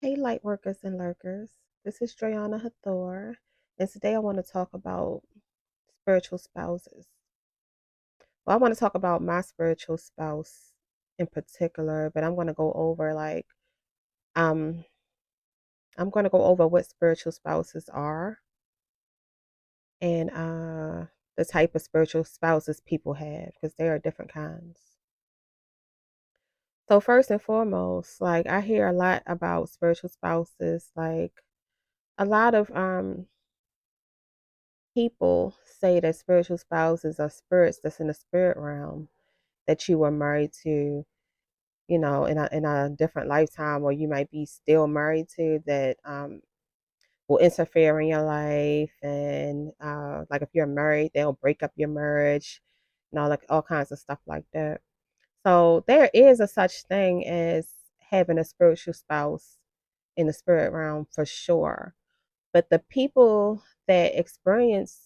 Hey, light workers and lurkers. This is Drayana Hathor, and today I want to talk about spiritual spouses. Well, I want to talk about my spiritual spouse in particular, but um I'm going to go over what spiritual spouses are and the type of spiritual spouses people have because there are different kinds. So first and foremost, like I hear a lot about spiritual spouses, like a lot of people say that spiritual spouses are spirits that's in the spirit realm that you were married to, in a different lifetime, or you might be still married to that will interfere in your life. And like if you're married, they'll break up your marriage, like all kinds of stuff like that. So there is a such thing as having a spiritual spouse in the spirit realm for sure. But the people that experience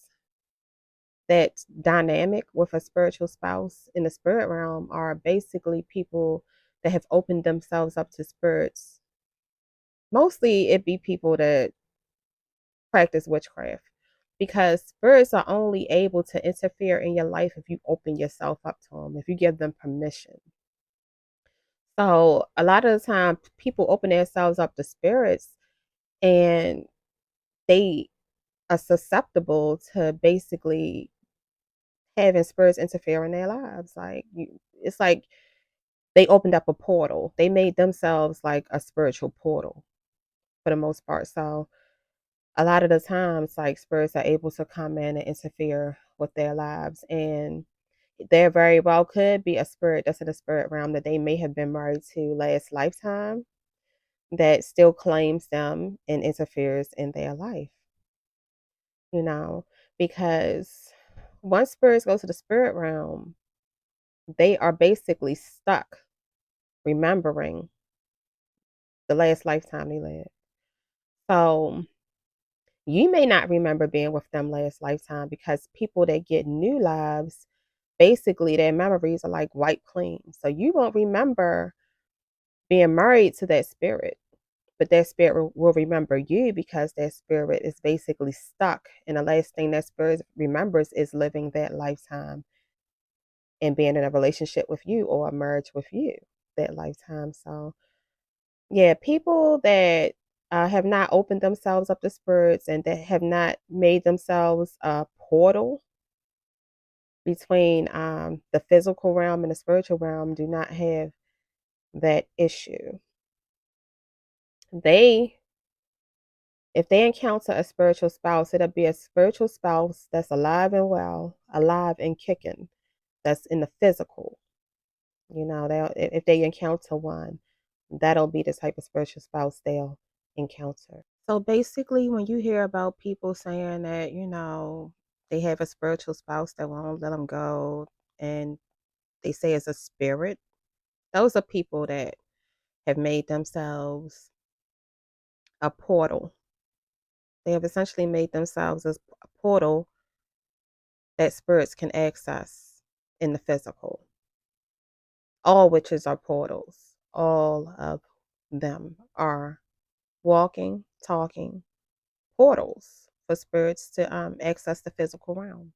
that dynamic with a spiritual spouse in the spirit realm are basically people that have opened themselves up to spirits. Mostly it be people that practice witchcraft because spirits are only able to interfere in your life if you open yourself up to them, if you give them permission. So a lot of the time people open themselves up to spirits and they are susceptible to basically having spirits interfere in their lives. It's like they opened up a portal. They made themselves like a spiritual portal for the most part. So a lot of the times, like spirits are able to come in and interfere with their lives. And there very well could be a spirit that's in the spirit realm that they may have been married to last lifetime that still claims them and interferes in their life, you know, because once spirits go to the spirit realm, they are basically stuck remembering the last lifetime they lived. So you may not remember being with them last lifetime because people that get new lives, basically their memories are like wiped clean. So you won't remember being married to that spirit, but that spirit will remember you because that spirit is basically stuck. And the last thing that spirit remembers is living that lifetime and being in a relationship with you or a marriage with you that lifetime. So yeah, people that have not opened themselves up to spirits and that have not made themselves a portal between the physical realm and the spiritual realm do not have that issue. They, if they encounter a spiritual spouse, it'll be a spiritual spouse that's alive and well, alive and kicking, that's in the physical. If they encounter one, that'll be the type of spiritual spouse they'll encounter. So basically, when you hear about people saying that, they have a spiritual spouse that won't let them go, and they say it's a spirit, those are people that have made themselves a portal. They have essentially made themselves as a portal that spirits can access in the physical. All witches are portals. All of them are walking, talking portals for spirits to access the physical realm.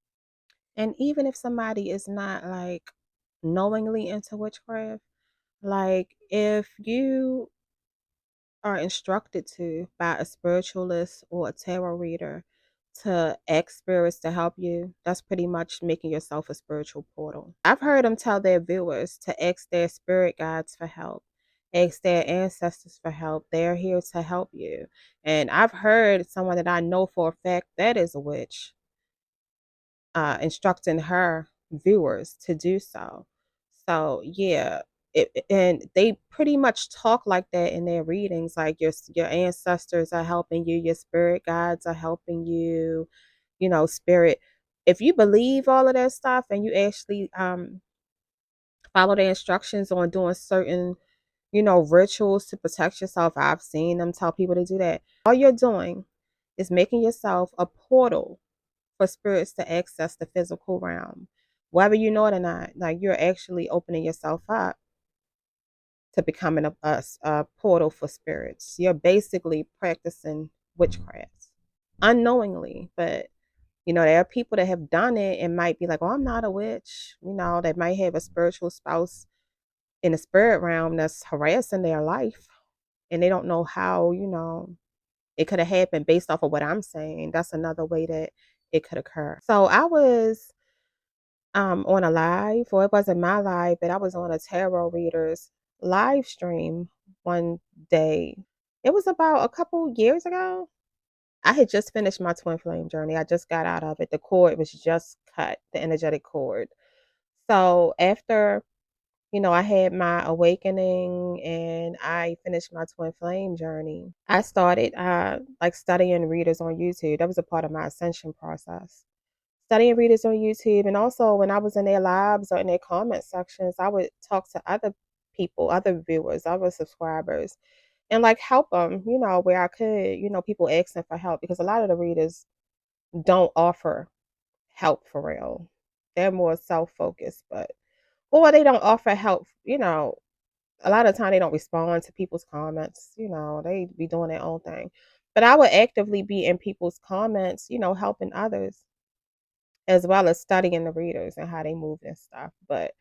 And even if somebody is not like knowingly into witchcraft, like if you are instructed to by a spiritualist or a tarot reader to ask spirits to help you, that's pretty much making yourself a spiritual portal. I've heard them tell their viewers to ask their spirit guides for help, ask their ancestors for help. They're here to help you. And I've heard someone that I know for a fact that is a witch instructing her viewers to do so. So yeah, and they pretty much talk like that in their readings. Like your ancestors are helping you, your spirit guides are helping you. Spirit. If you believe all of that stuff and you actually follow the instructions on doing certain rituals to protect yourself, I've seen them tell people to do that. All you're doing is making yourself a portal for spirits to access the physical realm. Whether you know it or not, like you're actually opening yourself up to becoming a portal for spirits. You're basically practicing witchcraft unknowingly, but there are people that have done it and might be like, "Oh, I'm not a witch." They might have a spiritual spouse in the spirit realm that's harassing their life, and they don't know how, it could have happened based off of what I'm saying. That's another way that it could occur. So I was on a live, or it wasn't my live, but I was on a tarot reader's live stream one day. It was about a couple years ago. I had just finished my twin flame journey. I just got out of it. The cord was just cut, the energetic cord. So after, I had my awakening and I finished my twin flame journey, I started like studying readers on YouTube. That was a part of my ascension process. Studying readers on YouTube, and also when I was in their lives or in their comment sections, I would talk to other people, other viewers, other subscribers, and like help them, where I could, people asking for help because a lot of the readers don't offer help for real. They're more self-focused, but or they don't offer help, a lot of time they don't respond to people's comments, they be doing their own thing. But I would actively be in people's comments, helping others as well as studying the readers and how they move and stuff. But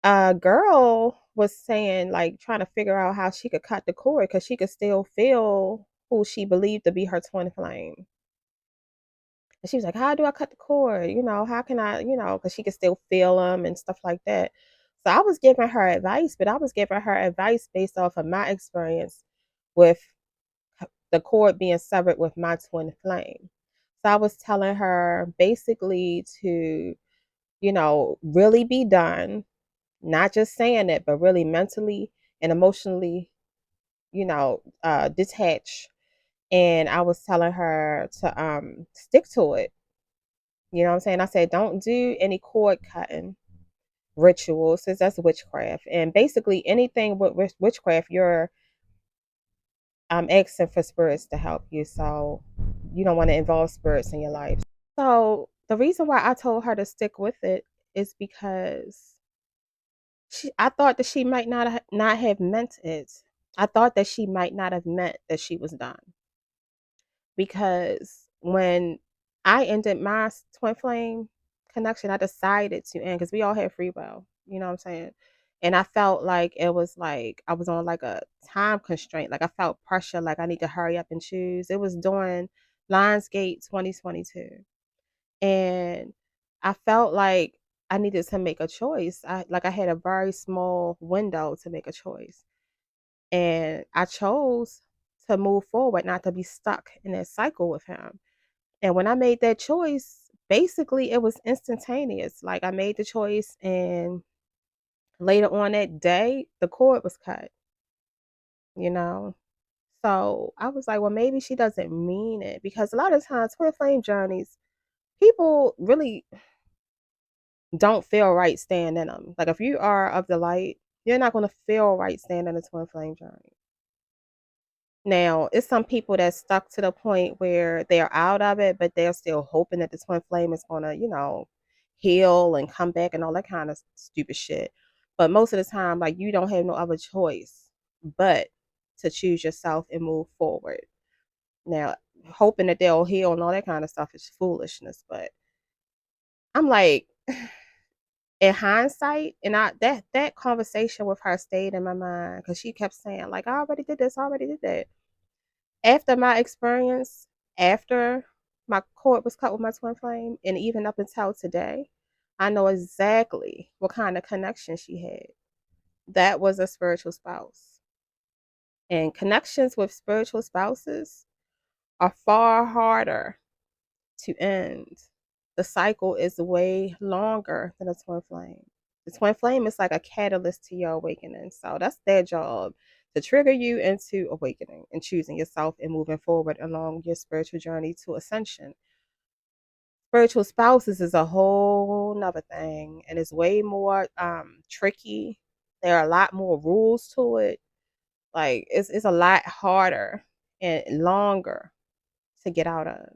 a girl was saying, like, trying to figure out how she could cut the cord because she could still feel who she believed to be her twin flame. And she was like, "How do I cut the cord? How can I, because she could still feel them and stuff like that." So I was giving her advice, but I was giving her advice based off of my experience with the cord being severed with my twin flame. So I was telling her basically to, really be done, not just saying it, but really mentally and emotionally, detach. And I was telling her to stick to it. You know what I'm saying? I said, don't do any cord cutting rituals since that's witchcraft. And basically anything with witchcraft, you're asking for spirits to help you. So you don't want to involve spirits in your life. So the reason why I told her to stick with it is because I thought that she might not have meant it. I thought that she might not have meant that she was done. Because when I ended my twin flame connection, I decided to end because we all have free will. You know what I'm saying? And I felt like it was like I was on like a time constraint. Like I felt pressure, like I need to hurry up and choose. It was during Lionsgate 2022. And I felt like I needed to make a choice. I had a very small window to make a choice. And I chose to move forward, not to be stuck in that cycle with him. And when I made that choice, basically it was instantaneous. Like I made the choice and later on that day, the cord was cut, you know? So I was like, well, maybe she doesn't mean it because a lot of times twin flame journeys, people really don't feel right staying in them. Like if you are of the light, you're not going to feel right staying in a twin flame journey. Now, it's some people that's stuck to the point where they're out of it, but they're still hoping that the twin flame is gonna, heal and come back and all that kind of stupid shit. But most of the time, like you don't have no other choice but to choose yourself and move forward. Now, hoping that they'll heal and all that kind of stuff is foolishness. But I'm like, in hindsight, and that conversation with her stayed in my mind because she kept saying, like, I already did this, I already did that. After my experience, after my cord was cut with my twin flame, and even up until today, I know exactly what kind of connection she had. That was a spiritual spouse. And connections with spiritual spouses are far harder to end. The cycle is way longer than a twin flame. The twin flame is like a catalyst to your awakening. So that's their job to trigger you into awakening and choosing yourself and moving forward along your spiritual journey to ascension. Spiritual spouses is a whole nother thing and it's way more tricky. There are a lot more rules to it. Like it's a lot harder and longer to get out of.